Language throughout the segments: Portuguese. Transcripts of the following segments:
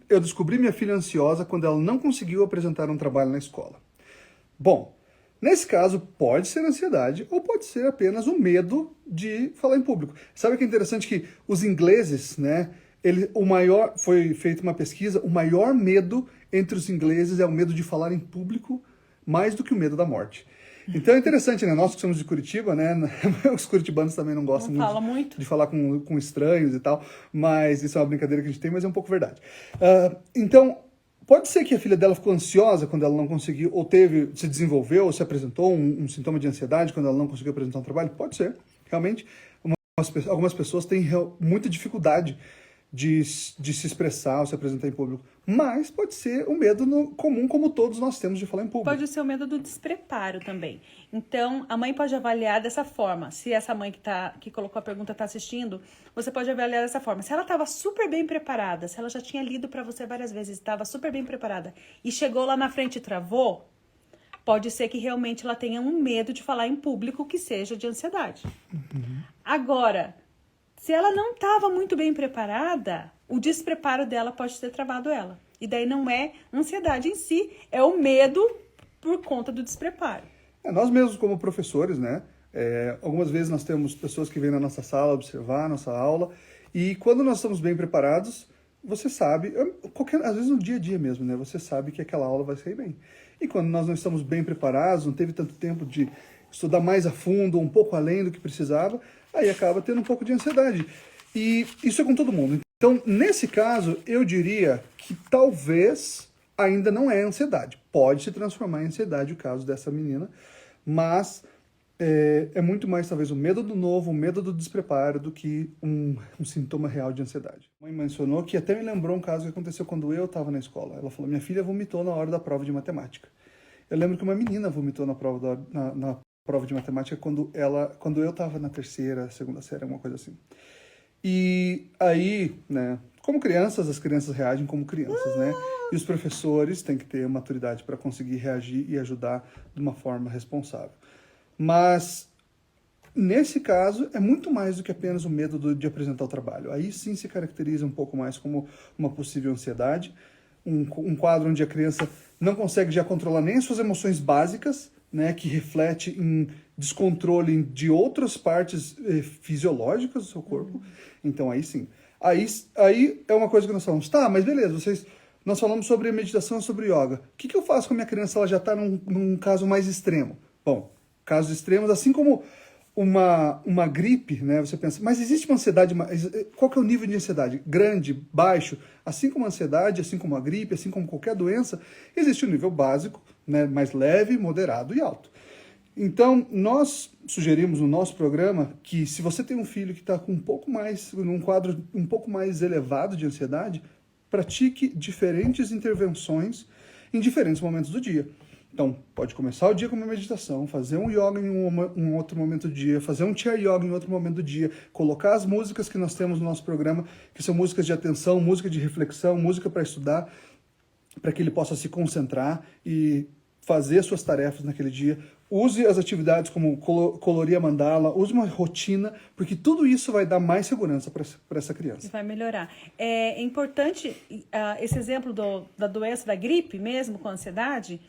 eu descobri minha filha ansiosa quando ela não conseguiu apresentar um trabalho na escola. Bom, nesse caso pode ser ansiedade ou pode ser apenas o medo de falar em público. Sabe que é interessante que os ingleses, né, foi feita uma pesquisa, o maior medo entre os ingleses é o medo de falar em público, mais do que o medo da morte. Então é interessante, né? Nós que somos de Curitiba, né? Os curitibanos também não gostam muito de falar com estranhos e tal, mas isso é uma brincadeira que a gente tem, mas é um pouco verdade. Então, pode ser que a filha dela ficou ansiosa quando ela não conseguiu, ou se desenvolveu, ou se apresentou um sintoma de ansiedade quando ela não conseguiu apresentar um trabalho? Pode ser, realmente. Algumas pessoas têm muita dificuldade de se expressar ou se apresentar em público. Mas pode ser um medo comum, como todos nós temos de falar em público. Pode ser o medo do despreparo também. Então, a mãe pode avaliar dessa forma. Se essa mãe que colocou a pergunta está assistindo, você pode avaliar dessa forma. Se ela estava super bem preparada, se ela já tinha lido para você várias vezes, estava super bem preparada, e chegou lá na frente e travou, pode ser que realmente ela tenha um medo de falar em público que seja de ansiedade. Agora, se ela não estava muito bem preparada, o despreparo dela pode ter travado ela. E daí não é ansiedade em si, é o medo por conta do despreparo. Nós mesmos como professores, né? Algumas vezes nós temos pessoas que vêm na nossa sala observar a nossa aula, e quando nós estamos bem preparados, você sabe, às vezes no dia a dia mesmo, né? Você sabe que aquela aula vai sair bem. E quando nós não estamos bem preparados, não teve tanto tempo de estudar mais a fundo, um pouco além do que precisava, aí acaba tendo um pouco de ansiedade. E isso é com todo mundo. Então, nesse caso, eu diria que talvez ainda não é ansiedade. Pode se transformar em ansiedade o caso dessa menina, mas é muito mais talvez o medo do novo, o medo do despreparo, do que um sintoma real de ansiedade. A mãe mencionou que até me lembrou um caso que aconteceu quando eu estava na escola. Ela falou, minha filha vomitou na hora da prova de matemática. Eu lembro que uma menina vomitou na prova de matemática quando eu estava na segunda série, alguma coisa assim. E aí, né, como crianças, as crianças reagem como crianças, né? E os professores têm que ter maturidade para conseguir reagir e ajudar de uma forma responsável. Mas, nesse caso, é muito mais do que apenas o medo de apresentar o trabalho. Aí sim se caracteriza um pouco mais como uma possível ansiedade, um quadro onde a criança não consegue já controlar nem as suas emoções básicas, né, que reflete em descontrole de outras partes fisiológicas do seu corpo. Então aí sim. Aí é uma coisa que nós falamos, tá, mas beleza, nós falamos sobre meditação, sobre yoga. O que eu faço com a minha criança se ela já está num caso mais extremo? Bom, casos extremos, assim como uma gripe, né? Você pensa, mas existe uma ansiedade, qual que é o nível de ansiedade? Grande, baixo? Assim como a ansiedade, assim como a gripe, assim como qualquer doença, existe um nível básico, né? Mais leve, moderado e alto. Então, nós sugerimos no nosso programa que se você tem um filho que está com num quadro um pouco mais elevado de ansiedade, pratique diferentes intervenções em diferentes momentos do dia. Então, pode começar o dia com uma meditação, fazer um yoga em um outro momento do dia, fazer um chair yoga em outro momento do dia, colocar as músicas que nós temos no nosso programa, que são músicas de atenção, música de reflexão, música para estudar, para que ele possa se concentrar e fazer suas tarefas naquele dia. Use as atividades como colorir a mandala, use uma rotina, porque tudo isso vai dar mais segurança para essa criança. Vai melhorar. É importante, esse exemplo da doença, da gripe mesmo, com ansiedade,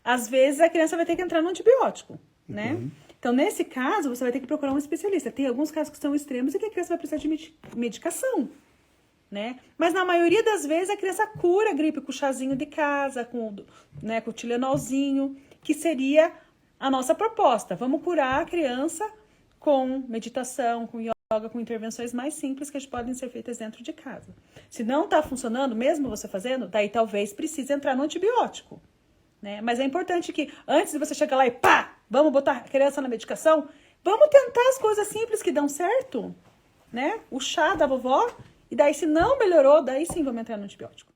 às vezes a criança vai ter que entrar no antibiótico, né? Uhum. Então, nesse caso, você vai ter que procurar um especialista. Tem alguns casos que são extremos e que a criança vai precisar de medicação, né? Mas na maioria das vezes a criança cura a gripe com chazinho de casa, com o Tilenolzinho, que seria a nossa proposta. Vamos curar a criança com meditação, com yoga, com intervenções mais simples que podem ser feitas dentro de casa. Se não está funcionando, mesmo você fazendo, daí talvez precise entrar no antibiótico, né? Mas é importante que antes de você chegar lá e pá, vamos botar a criança na medicação, vamos tentar as coisas simples que dão certo, né? O chá da vovó, e daí se não melhorou, daí sim vamos entrar no antibiótico.